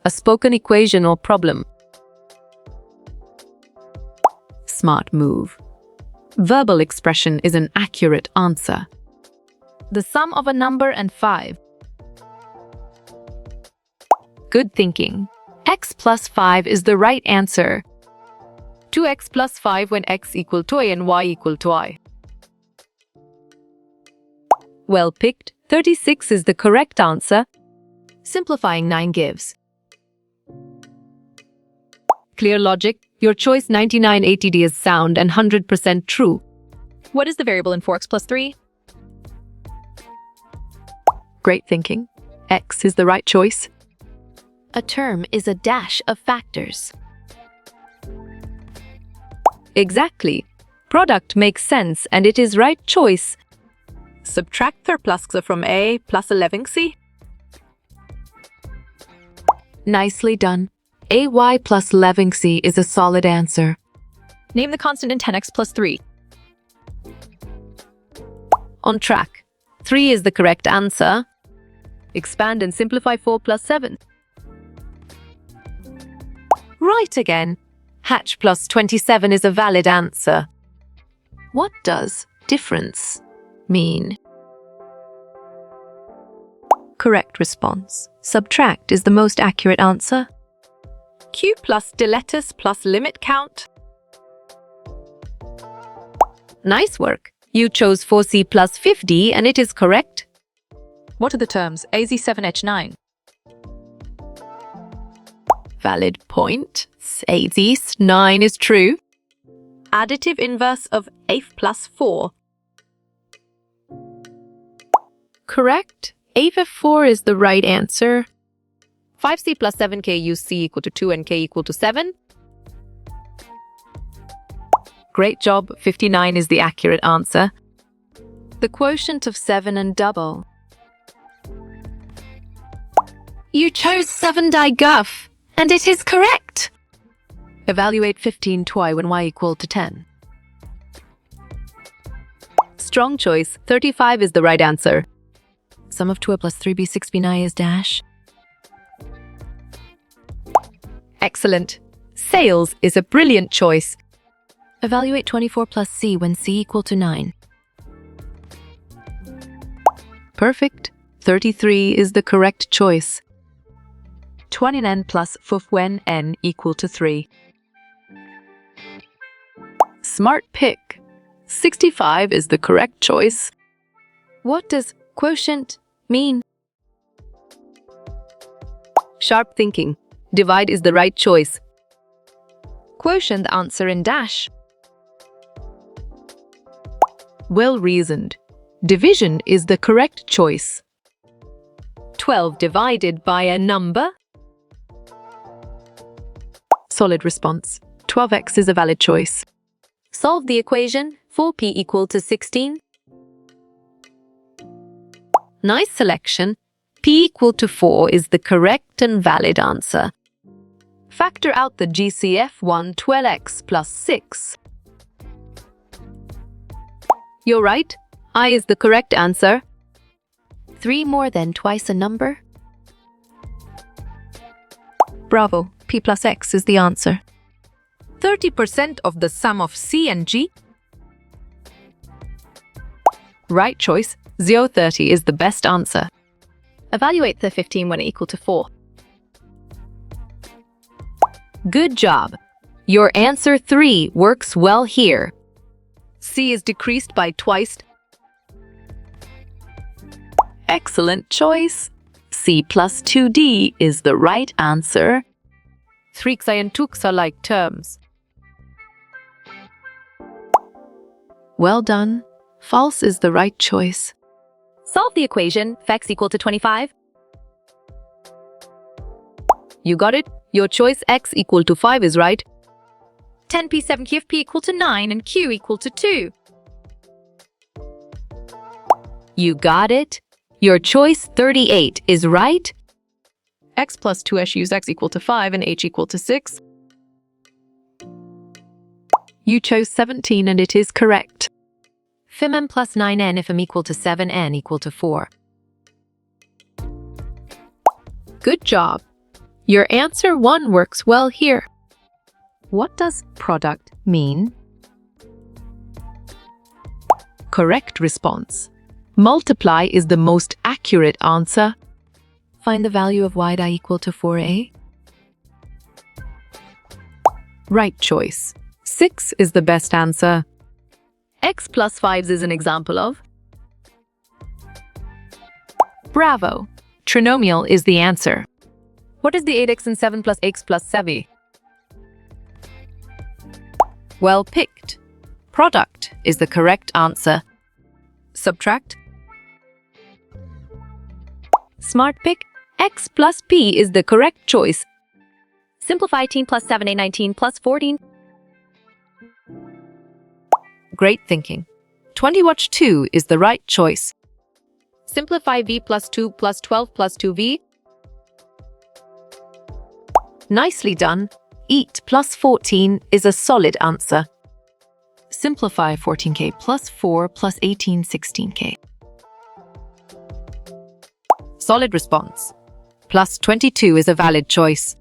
a spoken equation or problem. Smart move. Verbal expression is an accurate answer. The sum of a number and 5. Good thinking. X plus 5 is the right answer. 2x plus 5 when x equal to a and y equal to I. Well picked. 36 is the correct answer. Simplifying 9 gives. Clear logic. Your choice 9980D is sound and 100% true. What is the variable in 4x plus 3? Great thinking. X is the right choice. A term is a dash of factors. Exactly. Product makes sense and it is right choice. Subtract 3 plus from A plus 11C. Nicely done. AY plus 11C is a solid answer. Name the constant in 10x plus 3. On track. 3 is the correct answer. Expand and simplify 4 plus 7. Right again. Hatch plus 27 is a valid answer. What does difference mean? Correct response. Subtract is the most accurate answer. Q plus deletus plus limit count. Nice work. You chose 4C plus 50 and it is correct. What are the terms AZ7H9? Valid point. AZ9 is true. Additive inverse of 8 plus 4. Correct. AF4 is the right answer. 5C plus 7K use C equal to 2 and K equal to 7. Great job. 59 is the accurate answer. The quotient of 7 and double. You chose 7 die guff, and it is correct. Evaluate 15 twi when y equal to 10. Strong choice. 35 is the right answer. Sum of 2a plus 3b 6b9 is dash. Excellent. Sales is a brilliant choice. Evaluate 24 plus c when c equal to 9. Perfect. 33 is the correct choice. 20n plus 5 when n equal to 3. Smart pick. 65 is the correct choice. What does quotient mean? Sharp thinking. Divide is the right choice. Quotient the answer in dash. Well reasoned. Division is the correct choice. 12 divided by a number. Solid response. 12x is a valid choice. Solve the equation 4p equal to 16. Nice selection. P equal to 4 is the correct and valid answer. Factor out the GCF1 12x plus 6. You're right. I is the correct answer. 3 more than twice a number. Bravo. P plus x is the answer. 30% of the sum of C and G. Right choice. 0.30 is the best answer. Evaluate the 15 when equal to 4. Good job. Your answer 3 works well here. C is decreased by twice. Excellent choice. C plus 2D is the right answer. 3x and 2x are like terms. Well done. False is the right choice. Solve the equation x equal to 25. You got it. Your choice x equal to 5 is right. 10p 7q if p equal to 9 and q equal to 2. You got it. Your choice 38 is right. X plus 2s use x equal to 5 and h equal to 6. You chose 17 and it is correct. Fm plus 9n if m equal to 7n equal to 4. Good job. Your answer 1 works well here. What does product mean? Correct response. Multiply is the most accurate answer. Find the value of y equal to 4a. Right choice. 6 is the best answer. X plus 5 is an example of. Bravo! Trinomial is the answer. What is the 8x and 7 plus x plus 7? Well picked. Product is the correct answer. Subtract. Smart pick. X plus p is the correct choice. Simplify 18 plus 7a 19 plus 14. Great thinking. 20 watch 2 is the right choice. Simplify v plus 2 plus 12 plus 2v. Nicely done. Eat plus 14 is a solid answer. Simplify 14k plus 4 plus 18 16k. Solid response. Plus 22 is a valid choice.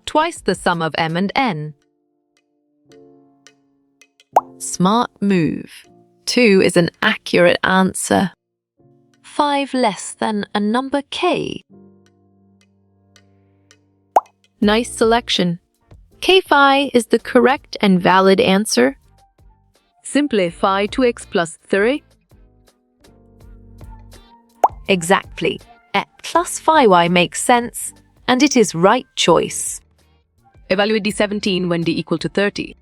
Twice the sum of m and n. Smart move. 2 is an accurate answer. 5 less than a number k. Nice selection. K5 is the correct and valid answer. Simplify 2x plus 3. Exactly. X plus 5y makes sense, and it is right choice. Evaluate d17 when d equal to 30.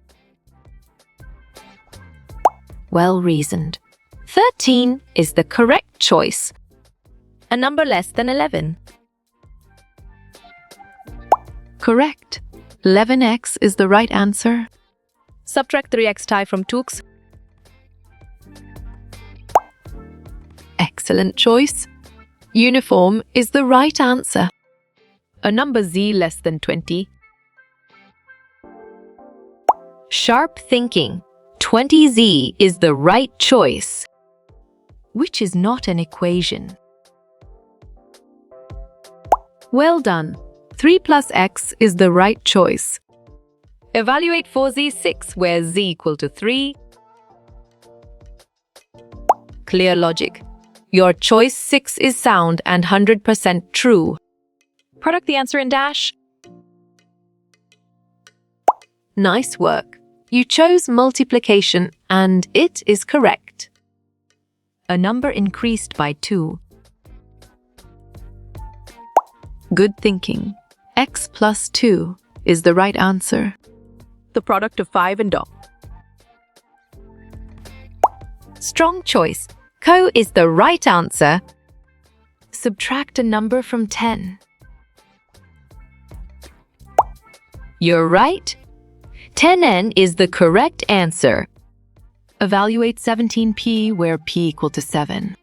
Well reasoned. 13 is the correct choice. A number less than 11. Correct. 11x is the right answer. Subtract 3x tie from 2x. Excellent choice. Uniform is the right answer. A number z less than 20. Sharp thinking. 20z is the right choice, which is not an equation. Well done. 3 plus x is the right choice. Evaluate 4z6 where z equal to 3. Clear logic. Your choice 6 is sound and 100% true. Product the answer in dash. Nice work. You chose multiplication and it is correct. A number increased by 2. Good thinking. X plus 2 is the right answer. The product of 5 and dot. Strong choice. Co is the right answer. Subtract a number from 10. You're right. 10n is the correct answer. Evaluate 17p where p equal to 7.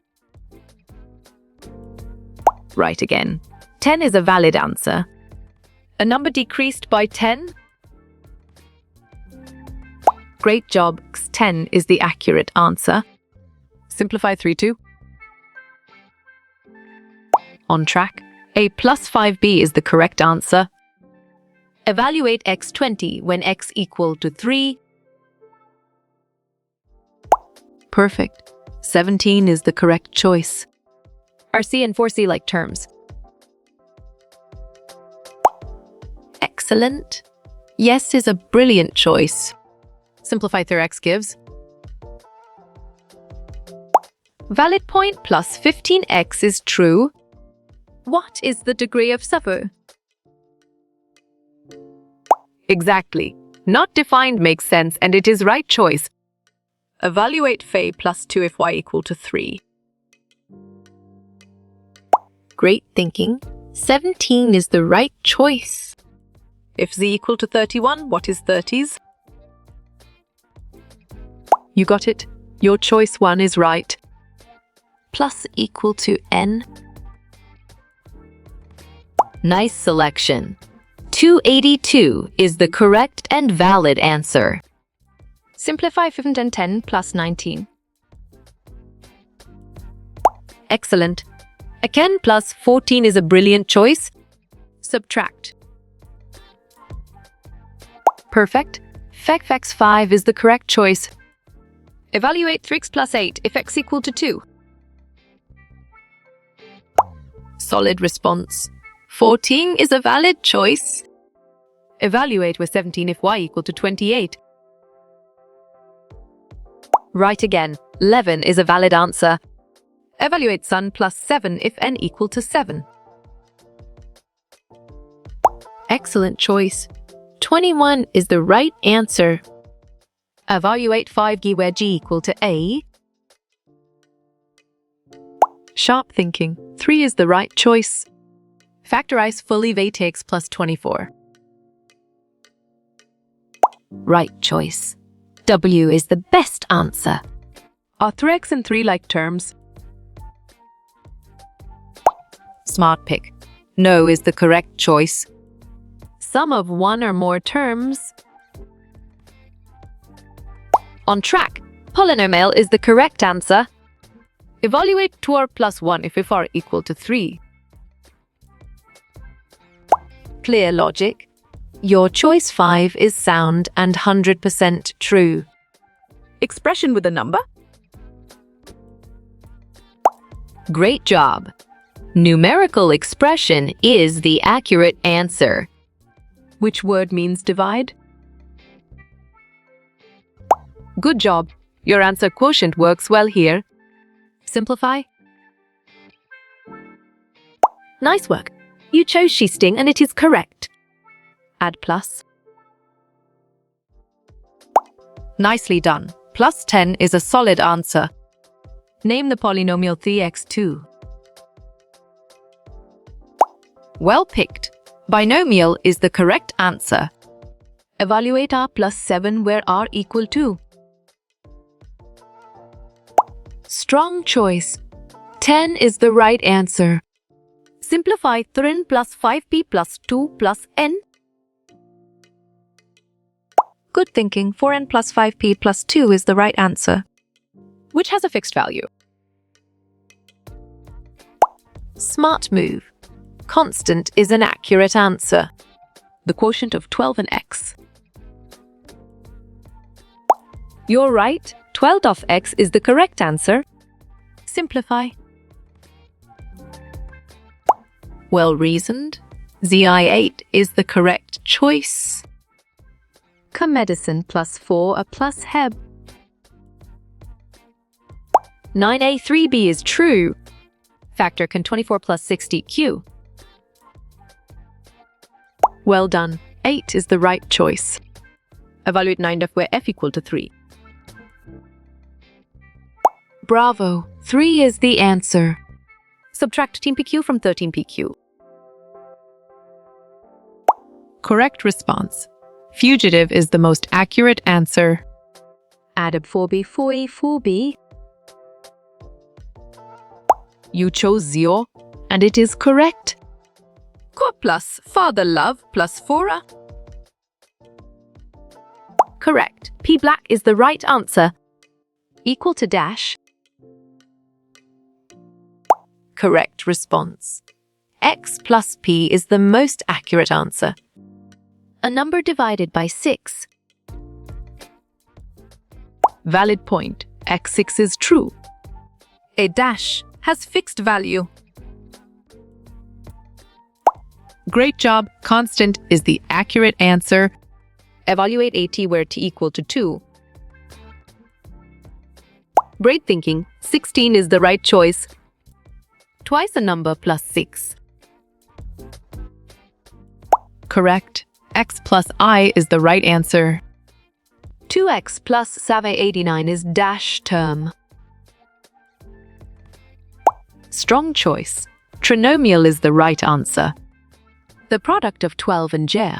Right again. 10 is a valid answer. A number decreased by 10? Great job. 10 is the accurate answer. Simplify 3 2. On track. A plus 5b is the correct answer. Evaluate x20 when x equal to 3. Perfect. 17 is the correct choice. Are C and 4C like terms? Excellent. Yes is a brilliant choice. Simplify 3x gives. Valid point plus 15x is true. What is the degree of suffer? Exactly. Not defined makes sense and it is right choice. Evaluate phi plus 2 if y equal to 3. Great thinking. 17 is the right choice. If z equal to 31, what is 30s? You got it. Your choice 1 is right. Plus equal to n. Nice selection. 282 is the correct and valid answer. Simplify 15 and 10 plus 19. Excellent. Again, plus 14 is a brilliant choice. Subtract. Perfect. Fx 5 is the correct choice. Evaluate 3x plus 8 if x equal to 2. Solid response. 14 is a valid choice. Evaluate with 17 if y equal to 28. Right again. 11 is a valid answer. Evaluate sun plus 7 if n equal to 7. Excellent choice. 21 is the right answer. Evaluate 5g where g equal to a. Sharp thinking. 3 is the right choice. Factorize fully 8x plus 24. Right choice. W is the best answer. Are 3x and 3 like terms? Smart pick. No is the correct choice. Sum of one or more terms. On track. Polynomial is the correct answer. Evaluate 2r plus 1 if r equal to 3. Clear logic. Your choice 5 is sound and 100% true. Expression with a number? Great job. Numerical expression is the accurate answer. Which word means divide? Good job. Your answer quotient works well here. Simplify. Nice work. You chose shifting and it is correct. Add plus. Nicely done. Plus 10 is a solid answer. Name the polynomial 3x2. Well picked. Binomial is the correct answer. Evaluate r plus 7 where r equal to. Strong choice. 10 is the right answer. Simplify 3n plus 5p plus 2 plus n. Good thinking. 4n plus 5p plus 2 is the right answer. Which has a fixed value? Smart move. Constant is an accurate answer. The quotient of 12 and x. You're right. 12 of x is the correct answer. Simplify. Well reasoned. Zi8 is the correct choice. Medicine plus 4 a plus heb. 9a3b is true. Factor can 24 plus 60q. Well done. 8 is the right choice. Evaluate 9 where f equal to 3. Bravo. 3 is the answer. Subtract 13pq from 13pq. Correct response. Fugitive is the most accurate answer. Add up 4b, 4e, 4b. You chose 0, and it is correct. Co plus father love plus 4a. Correct. P black is the right answer. Equal to dash. Correct response. X plus P is the most accurate answer. A number divided by 6. Valid point. X6 is true. A dash has fixed value. Great job. Constant is the accurate answer. Evaluate at where t equal to 2. Great thinking. 16 is the right choice. Twice a number plus 6. Correct. X plus I is the right answer. 2x plus 789 is dash term. Strong choice. Trinomial is the right answer. The product of 12 and j.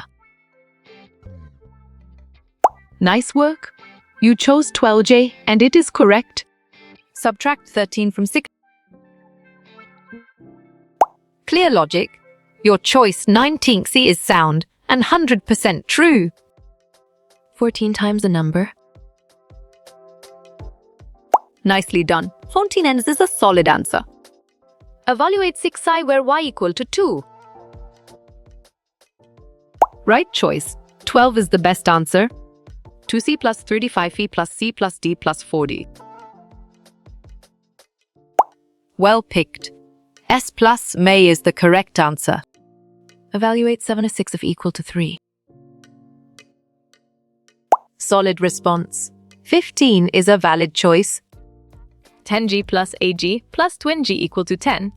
Nice work. You chose 12j and it is correct. Subtract 13 from 6. Clear logic. Your choice 19c is sound and 100% true. 14 times a number. Nicely done. 14n is a solid answer. Evaluate 6i where y equal to 2. Right choice. 12 is the best answer. 2C plus 35E plus C plus D plus 4D. Well picked. S plus may is the correct answer. Evaluate 7 or 6 if equal to 3. Solid response. 15 is a valid choice. 10G plus AG plus twin G equal to 10.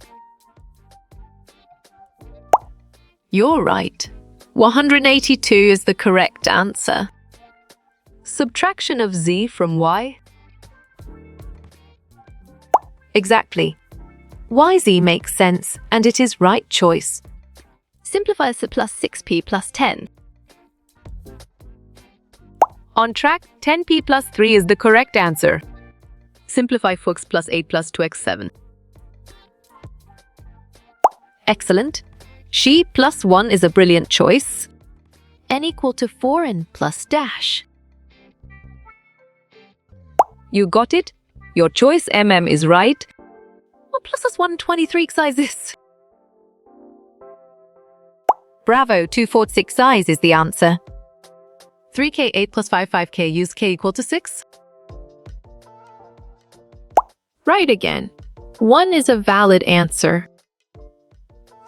You're right. 182 is the correct answer. Subtraction of Z from Y? Exactly. YZ makes sense, and it is right choice. Simplify to plus 6P plus 10. On track, 10P plus 3 is the correct answer. Simplify 4x plus 8 plus 2x 7. Excellent. She plus 1 is a brilliant choice. N equal to 4N plus dash. You got it? Your choice MM is right. Well, plus us 123 exercises. Bravo, 246 size is the answer. 3K 8 plus 5K use K equal to 6. Right again. 1 is a valid answer.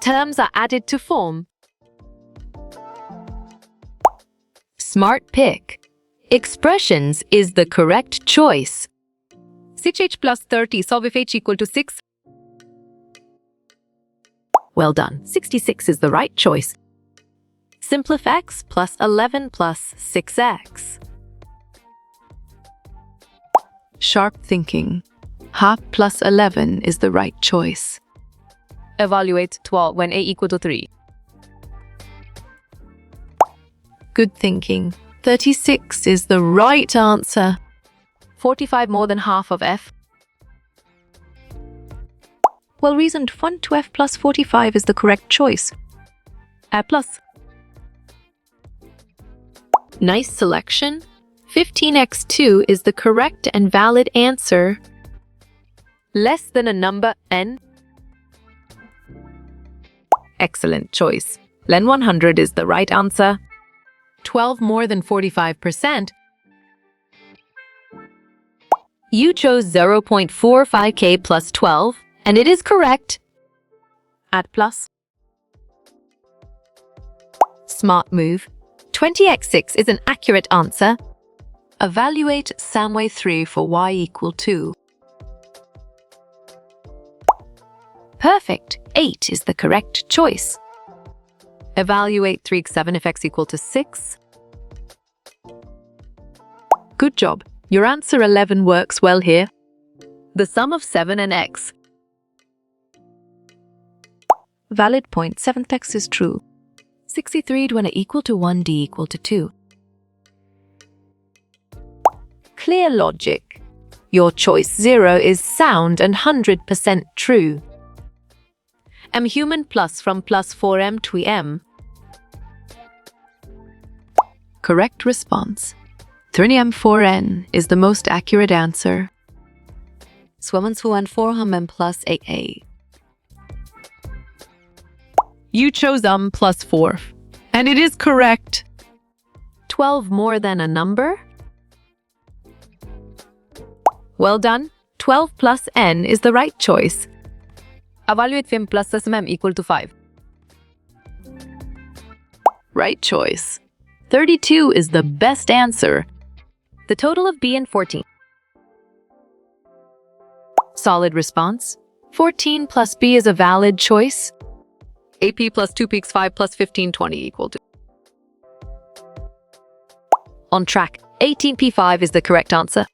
Terms are added to form. Smart pick. Expressions is the correct choice. 6H plus 30, solve if H equal to 6. Well done, 66 is the right choice. Simplify x plus 11 plus 6x. Sharp thinking. Half plus 11 is the right choice. Evaluate 12 when A equal to 3. Good thinking. 36 is the right answer. 45 more than half of F. Well reasoned, 1 to F plus 45 is the correct choice. A plus. Nice selection. 15x2 is the correct and valid answer. Less than a number n. Excellent choice. Len 100 is the right answer. 12 more than 45%. You chose 0.45k plus 12, and it is correct. Add plus. Smart move. 20x6 is an accurate answer. Evaluate Samway 3 for y equal 2. Perfect. 8 is the correct choice. Evaluate 3x7 if x equal to 6. Good job. Your answer 11 works well here. The sum of 7 and x. Valid point. 7th x is true. 63 when equal to 1, d equal to 2. Clear logic. Your choice 0 is sound and 100% true. M human plus from plus 4m to m. Correct response. 3m4n is the most accurate answer. Swimmen 4m plus 8a. You chose plus 4, and it is correct. 12 more than a number? Well done. 12 plus n is the right choice. Evaluate 5 plus mm equal to 5. Right choice. 32 is the best answer. The total of b and 14. Solid response. 14 plus b is a valid choice. AP plus 2p 5 plus 15 20 equal to. On track. 18p5 is the correct answer.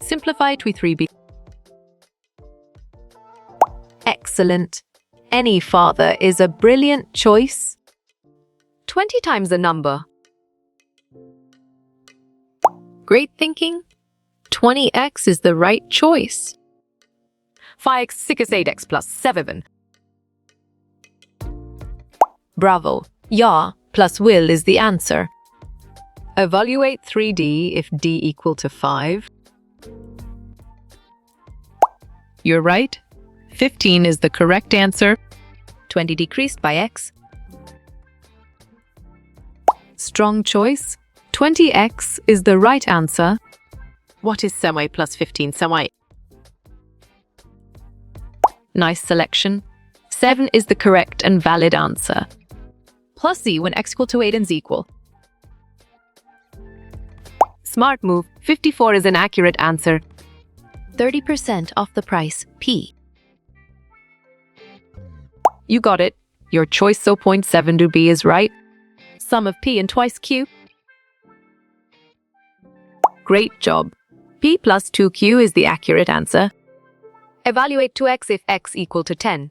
Simplify to 3b. Excellent. Any father is a brilliant choice. 20 times the number. Great thinking. 20x is the right choice. 5x 6 is 8x plus 7. Bravo. Yeah plus will is the answer. Evaluate 3d if d equal to 5. You're right. 15 is the correct answer. 20 decreased by x. Strong choice. 20x is the right answer. What is 7y plus 15 7y? Nice selection. 7 is the correct and valid answer. Plus z when x equal to 8 and z equal. Smart move. 54 is an accurate answer. 30% off the price, P. You got it. Your choice 0.7 to B is right. Sum of P and twice Q. Great job. P plus 2Q is the accurate answer. Evaluate 2x if x equal to 10.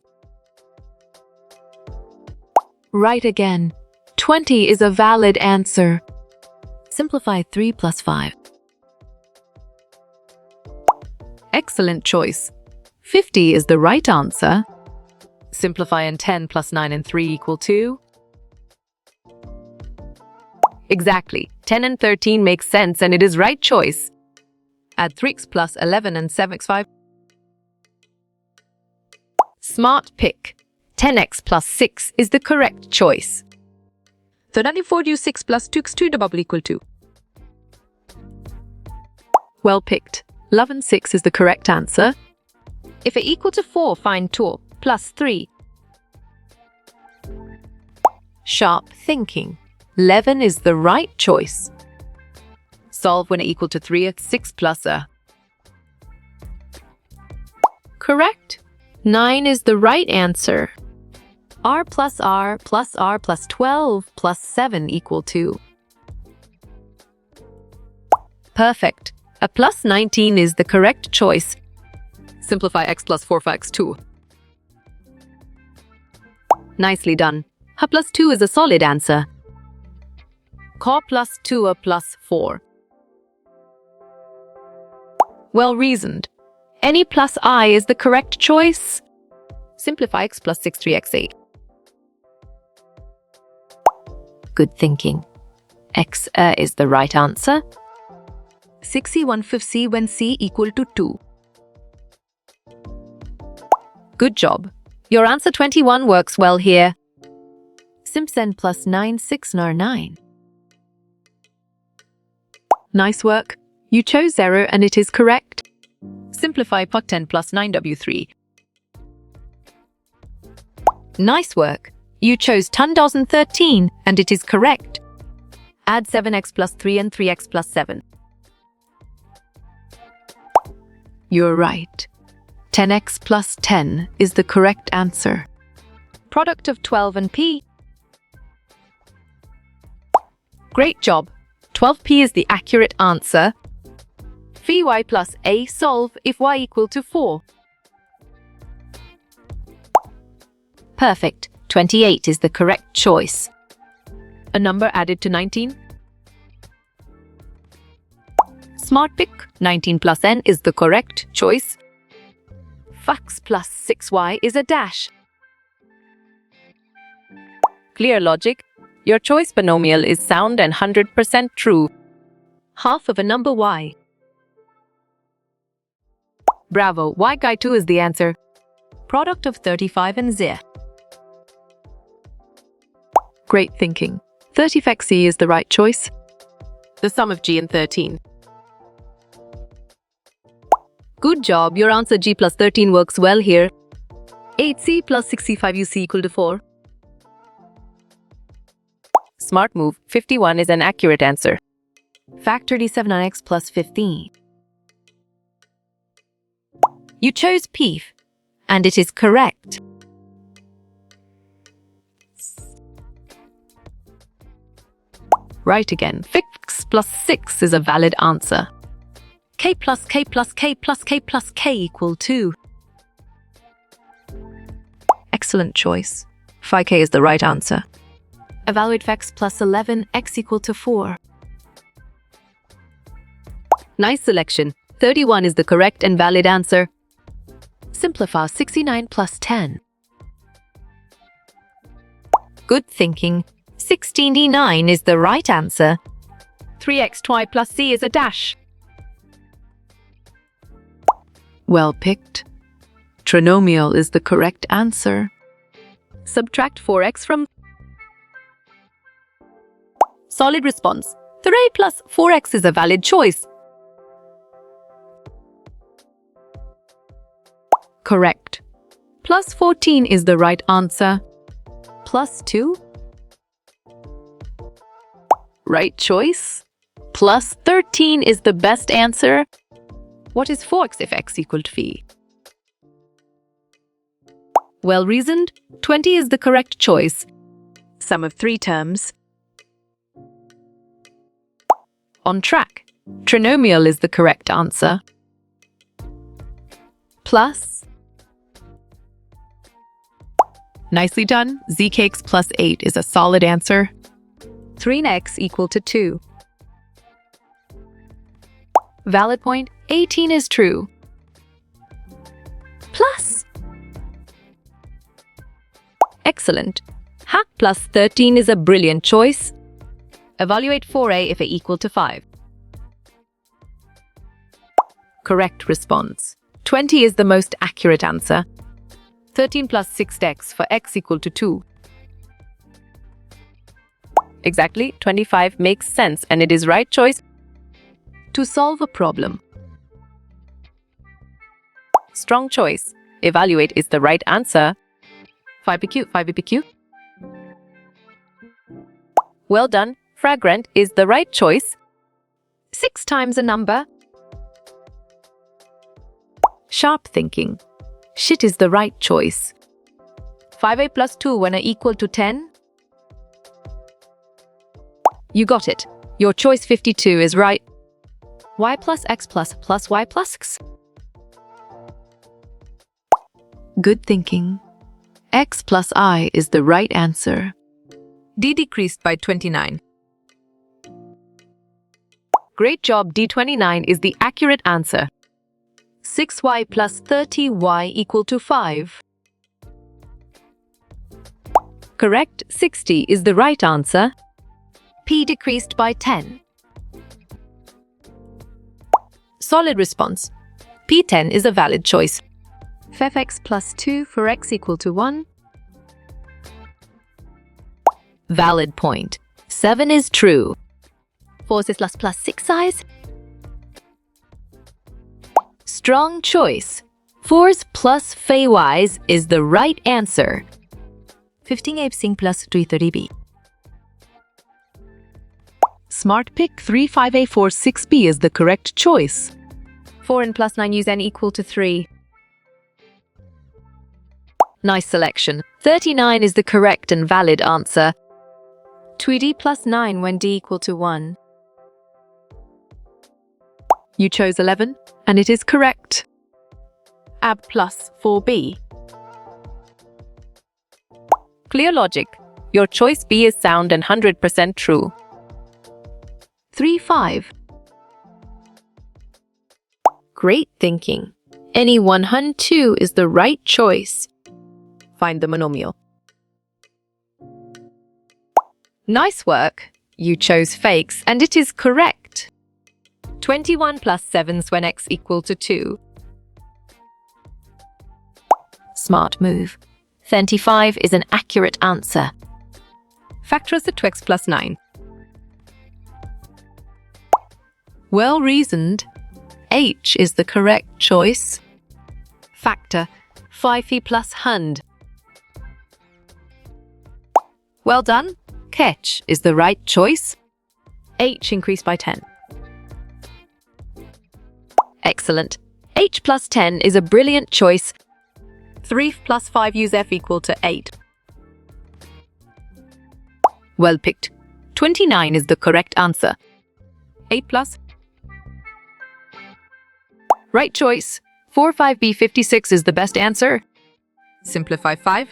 Right again. 20 is a valid answer. Simplify 3 plus 5. Excellent choice. 50 is the right answer. Simplify and 10 plus 9 and 3 equal 2. Exactly. 10 and 13 makes sense and it is right choice. Add 3x plus 11 and 7x 5. Smart pick. 10x plus 6 is the correct choice. 34 use 6 plus 2x 2 double equal 2. Well picked. 11 6 is the correct answer. If a equal to 4, find 2 plus 3. Sharp thinking. 11 is the right choice. Solve when a equal to 3 at 6 plus a. Correct. 9 is the right answer. R plus R plus R plus 12 plus 7 equal 2. Perfect. A plus 19 is the correct choice. Simplify x plus 4 for x2. Nicely done. A plus 2 is a solid answer. Q plus 2 a plus 4. Well reasoned. Any plus I is the correct choice. Simplify x plus 6 3x8. Good thinking. X is the right answer. 6c 1/5 c when c equal to 2. Good job. Your answer 21 works well here. Simpson plus 9 6 nar 9. Nice work. You chose 0 and it is correct. Simplify puck 10 plus 9w3. Nice work. You chose 1013 and it is correct. Add 7x plus 3 and 3x plus 7. You're right. 10x plus 10 is the correct answer. Product of 12 and p. Great job. 12p is the accurate answer. Phi y plus a solve if y equal to 4. Perfect. 28 is the correct choice. A number added to 19. Smart pick. 19 plus n is the correct choice. X plus 6y is a dash. Clear logic. Your choice binomial is sound and 100% true. Half of a number y. Bravo, y guy 2 is the answer. Product of 35 and z. Great thinking. 30xc is the right choice. The sum of g and 13. Good job. Your answer g plus 13 works well here. 8c plus 65uc equal to 4. Smart move. 51 is an accurate answer. Factor d7 on x plus 15. You chose p, and it is correct. Right again. X plus 6 is a valid answer. K plus K plus K plus K plus K equal 2. Excellent choice. 5k is the right answer. Evaluate x plus 11, x equal to 4. Nice selection. 31 is the correct and valid answer. Simplify 69 plus 10. Good thinking. 69 is the right answer. 3xy plus c is a dash. Well picked. Trinomial is the correct answer. Subtract 4x from. Solid response. 3 plus 4x is a valid choice. Correct. Plus 14 is the right answer. Plus 2? Right choice. Plus 13 is the best answer. What is 4x if x equal to phi? Well reasoned. 20 is the correct choice. Sum of 3 terms. On track. Trinomial is the correct answer. Plus. Nicely done. Zkx plus 8 is a solid answer. 3x equal to 2. Valid point. 18 is true. Plus. Excellent. Hack plus 13 is a brilliant choice. Evaluate 4a if a equal to 5. Correct response. 20 is the most accurate answer. 13 plus 6x for x equal to 2. Exactly, 25 makes sense and it is right choice. To solve a problem. Strong choice. Evaluate is the right answer. 5pq, 5pq. Well done. Fragrant is the right choice. 6 times a number. Sharp thinking. Shit is the right choice. 5a plus 2 when a equal to 10. You got it. Your choice 52 is right. Y plus x plus y plus x. Good thinking. X plus I is the right answer. D decreased by 29. Great job, D29 is the accurate answer. 6y plus 30y equal to 5. Correct, 60 is the right answer. P decreased by 10. Solid response. P10 is a valid choice. Fx plus 2 for x equal to 1. Valid point. 7 is true. 4 is plus 6 size. Strong choice. 4's plus phi-wise is the right answer. 15a plus 330b. Smart pick 35a4 6b is the correct choice. 4 and plus 9 use n equal to 3. Nice selection. 39 is the correct and valid answer. 2d plus 9 when d equal to 1. You chose 11, and it is correct. AB plus 4b. Clear logic. Your choice B is sound and 100% true. 3-5. Great thinking. Any 102 is the right choice. Find the monomial. Nice work. You chose fakes and it is correct. 21 plus 7s when x equal to 2. Smart move. 35 is an accurate answer. Factors the 2x plus 9. Well reasoned. H is the correct choice. Factor 5e plus 100. Well done. Catch is the right choice. H increased by 10. Excellent. H plus 10 is a brilliant choice. 3 plus 5 use f equal to 8. Well picked. 29 is the correct answer. 8 plus. Right choice. 4 5b 56 is the best answer. Simplify 5.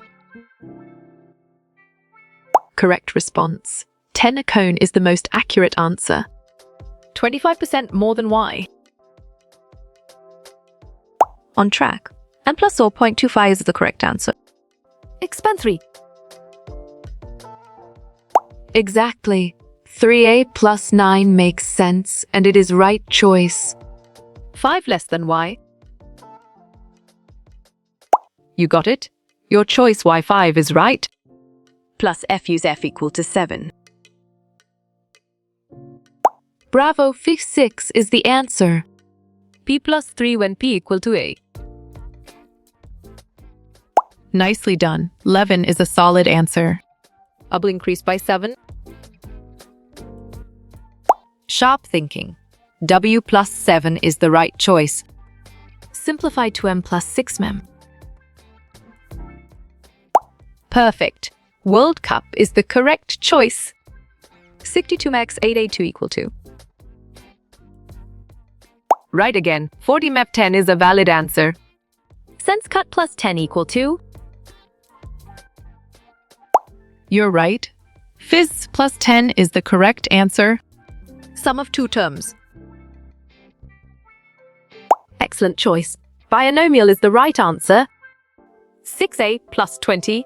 Correct response. 10 a cone is the most accurate answer. 25% more than y. On track. And plus 0.25 is the correct answer. Expand 3. Exactly. 3a plus 9 makes sense, and it is right choice. 5 less than y. You got it? Your choice y5 is right. Plus f use f equal to 7. Bravo, 6 is the answer. P plus 3 when P equal to A. Nicely done. 11 is a solid answer. Hubble increased by 7. Sharp thinking. W plus 7 is the right choice. Simplify to M plus 6 Perfect. World Cup is the correct choice. 62 max 8A2 equal to. Right again. 40 MEP 10 is a valid answer. Sense cut plus 10 equal to. You're right. Phys plus 10 is the correct answer. Sum of two terms. Excellent choice. Binomial is the right answer. 6A plus 20.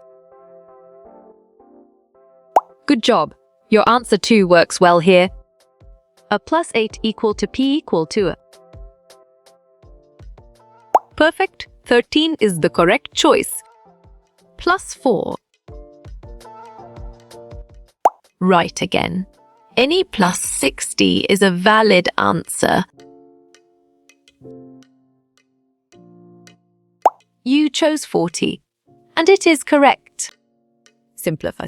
Good job. Your answer 2 works well here. A plus 8 equal to P equal to A. Perfect. 13 is the correct choice. Plus 4. Right again. Any plus 60 is a valid answer. You chose 40, and it is correct. Simplify.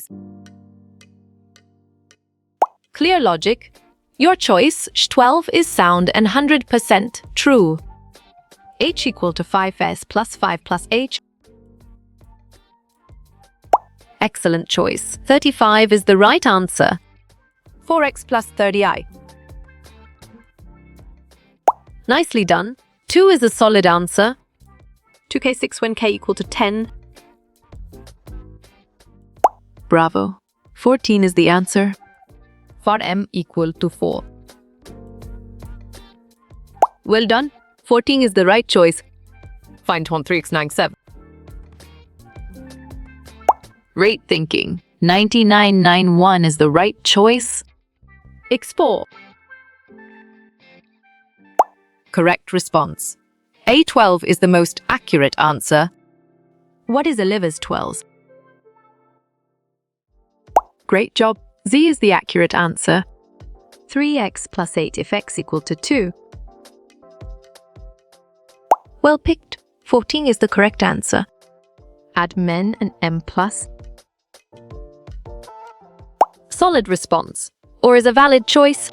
Clear logic. Your choice, 12, is sound and 100% true. H equal to 5S plus 5 plus H. Excellent choice. 35 is the right answer. 4x plus 30i. Nicely done. 2 is a solid answer. 2k6 when k equal to 10. Bravo. 14 is the answer. For m equal to 4. Well done. 14 is the right choice. Find 3x97. Great thinking. 9991 is the right choice. Explore. Correct response. A12 is the most accurate answer. What is Oliver's 12s? Great job. Z is the accurate answer. 3x plus 8 if x equal to 2. Well picked. 14 is the correct answer. Add men and m plus. Solid response. Or is a valid choice.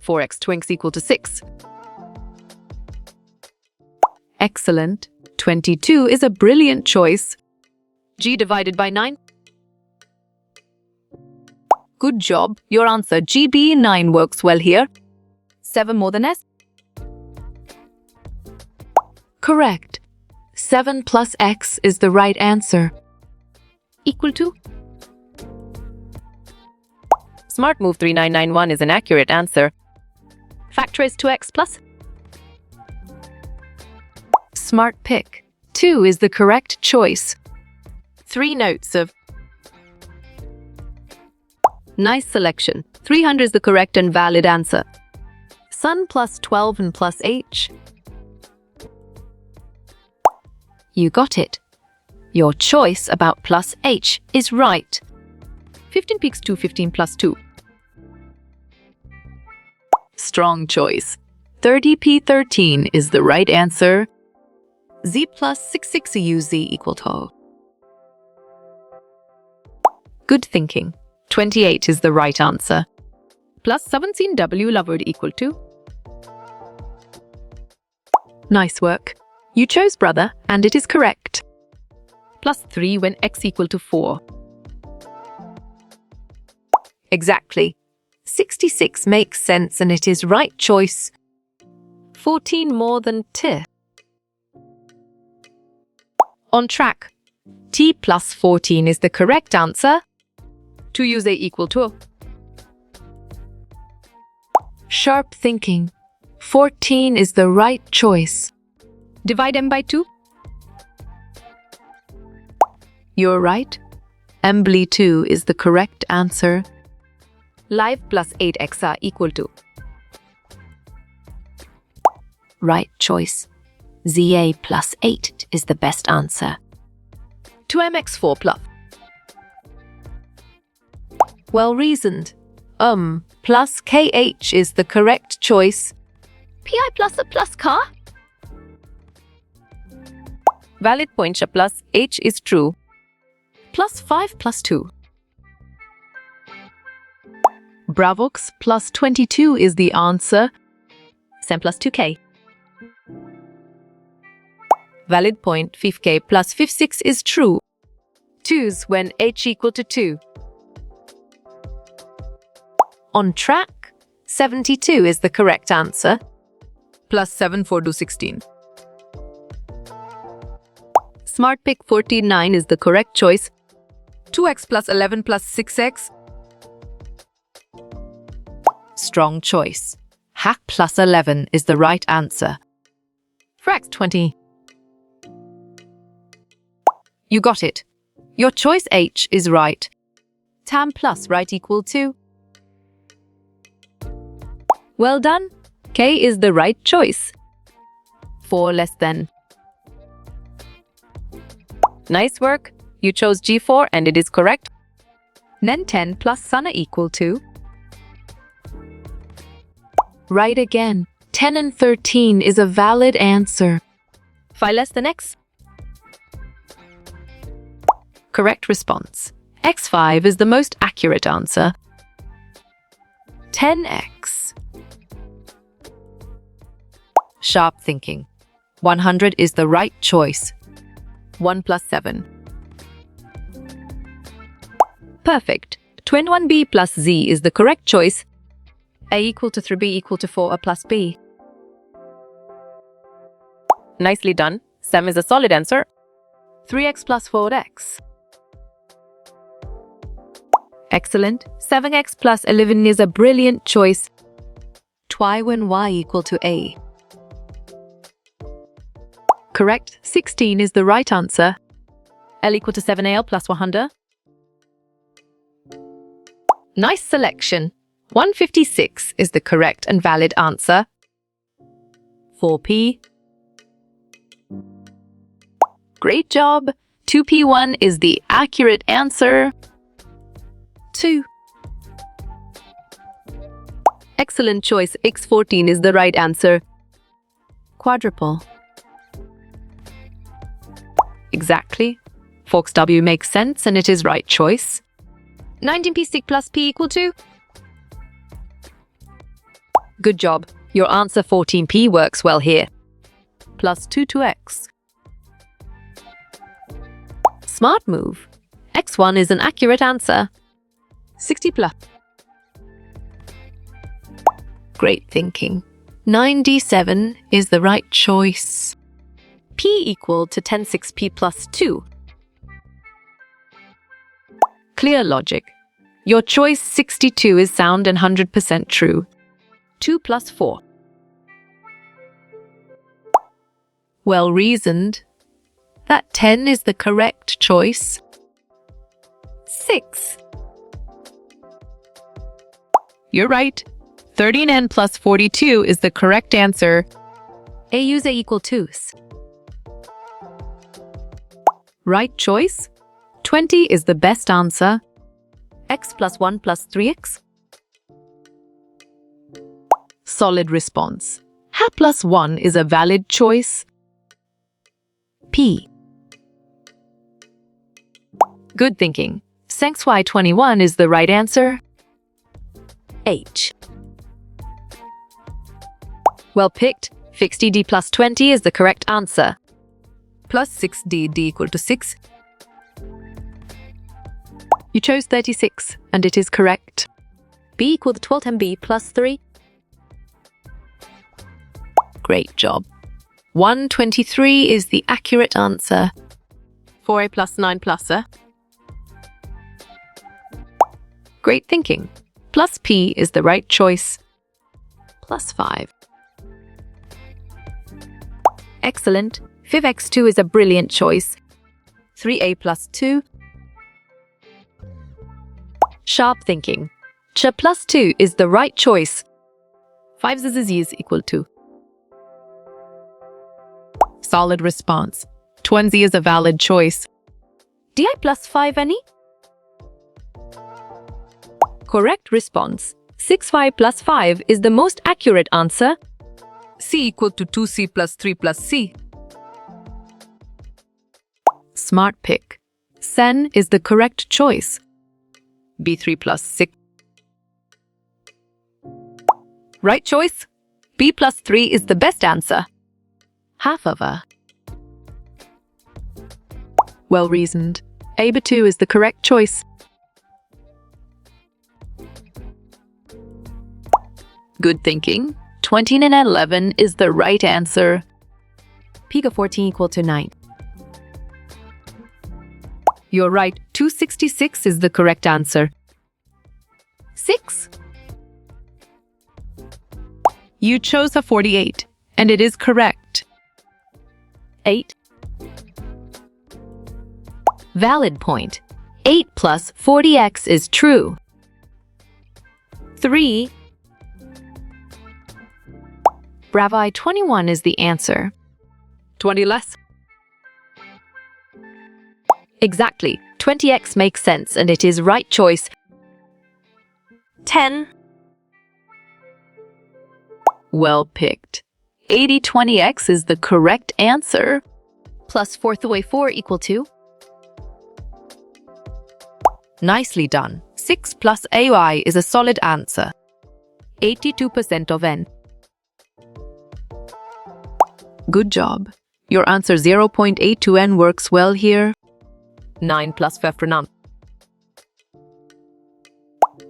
4x twinks equal to 6. Excellent. 22 is a brilliant choice. G divided by 9. Good job. Your answer GB9 works well here. 7 more than S. Correct. 7 plus x is the right answer. Equal to. Smart move 3991 is an accurate answer. Factorize 2x plus. Smart pick. 2 is the correct choice. 3 notes of. Nice selection. 300 is the correct and valid answer. Sun plus 12 and plus H. You got it. Your choice about plus H is right. 15 peaks 2, 15 plus 2. Strong choice. 30p13 is the right answer. Z plus 66UZ equal to. Good thinking. 28 is the right answer. Plus 17W lowered equal to. Nice work. You chose brother, and it is correct. Plus 3 when x equal to 4. Exactly. 66 makes sense and it is right choice. 14 more than T. On track. T plus 14 is the correct answer. 2 use A equal to. Sharp thinking. 14 is the right choice. Divide m by 2. You're right. Embly 2 is the correct answer. Live plus 8xr equal to. Right choice. ZA plus 8 is the best answer. 2mx4 plus. Well reasoned. plus KH is the correct choice. PI plus a plus car? Valid point. Plus H is true. Plus 5 plus 2. Bravox plus 22 is the answer. Sem plus 2K. Valid point. 5K plus 56 is true. 2's when H equal to 2. On track, 72 is the correct answer. Plus 7 4 do 16. Smart pick 49 is the correct choice. 2x plus 11 plus 6x. Strong choice. Hack plus 11 is the right answer. Frax 20. You got it. Your choice H is right. Tam plus right equal to. Well done. K is the right choice. 4 less than. Nice work. You chose G4 and it is correct. Nen 10 plus Sana equal to. Right again. 10 and 13 is a valid answer. 5 less than X. Correct response. X5 is the most accurate answer. 10X. Sharp thinking. 100 is the right choice. 1 plus 7. Perfect. 21B plus Z is the correct choice. A equal to 3B equal to 4 plus B. Nicely done. Sem is a solid answer. 3x plus 4x. Excellent. 7x plus 11 is a brilliant choice. Twy when y equal to A. Correct. 16 is the right answer. L equal to 7al plus 100. Nice selection. 156 is the correct and valid answer. 4p. Great job. 2p1 is the accurate answer. 2. Excellent choice. X14 is the right answer. Quadruple. Exactly. Fox W makes sense and it is right choice. 19p6 plus p equal to. Good job. Your answer 14p works well here. Plus 2 to x. Smart move. X1 is an accurate answer. 60 plus. Great thinking. 9d7 is the right choice. P equal to 106p plus 2. Clear logic. Your choice 62 is sound and 100% true. 2 plus 4. Well reasoned. That 10 is the correct choice. 6. You're right. 13n plus 42 is the correct answer. A use A equal 2's. Right choice. 20 is the best answer. X plus 1 plus 3x. Solid response. Ha plus 1 is a valid choice. P. Good thinking. Senx Y21 is the right answer. H. Well picked. Fixed D plus 20 is the correct answer. Plus 6D equal to 6. You chose 36 and it is correct. B equal to 12MB plus 3. Great job. 123 is the accurate answer. 4a plus 9 plus a. Great thinking. Plus p is the right choice. Plus 5. Excellent. 5x2 is a brilliant choice. 3a plus 2. Sharp thinking. Ch plus 2 is the right choice. 5 z is equal to. Solid response. 20 is a valid choice. Di plus 5 any? Correct response. 6y plus 5 is the most accurate answer. C equal to 2c plus 3 plus c. Smart pick. Sen is the correct choice. B3 plus 6. Right choice. B plus 3 is the best answer. Half of a. Well reasoned. AB2 is the correct choice. Good thinking. 20 and 11 is the right answer. Piga 14 equal to 9. You're right. 266 is the correct answer. 6. You chose a 48, and it is correct. 8. Valid point. 8 plus 40x is true. 3. Bravi 21 is the answer. 20 less. Exactly. 20x makes sense and it is right choice. 10. Well picked. 80/20x is the correct answer. Plus 4th away 4 equal to? Nicely done. 6 plus AY is a solid answer. 82% of N. Good job. Your answer 0.82N works well here. 9 plus 5.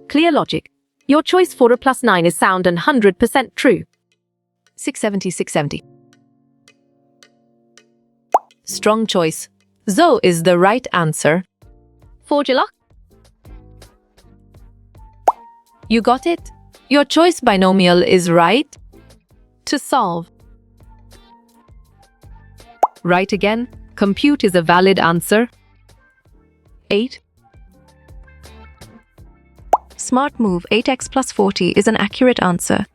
Clear logic. Your choice 4 plus 9 is sound and 100% true. 670. Strong choice. Zo is the right answer. 4 luck. You got it? Your choice binomial is right. To solve. Right again. Compute is a valid answer. 8. Smart move. 8x plus 40 is an accurate answer.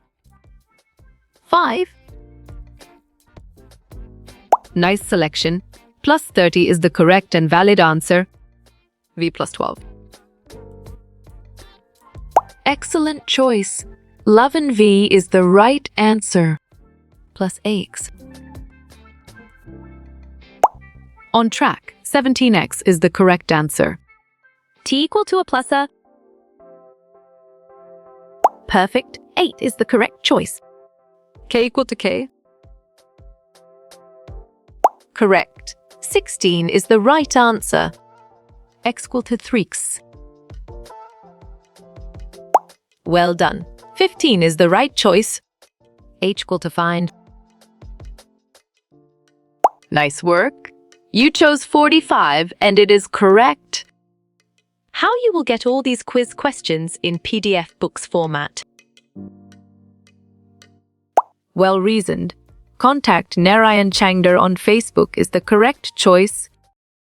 5. Nice selection. Plus 30 is the correct and valid answer. V plus 12. Excellent choice. 11V is the right answer. Plus AX. On track. 17x is the correct answer. T equal to a plus a. Perfect. 8 is the correct choice. K equal to K. Correct. 16 is the right answer. X equal to 3x. Well done. 15 is the right choice. H equal to find. Nice work. You chose 45 and it is correct. How you will get all these quiz questions in PDF books format. Well reasoned. Contact Narayan Changdar on Facebook is the correct choice.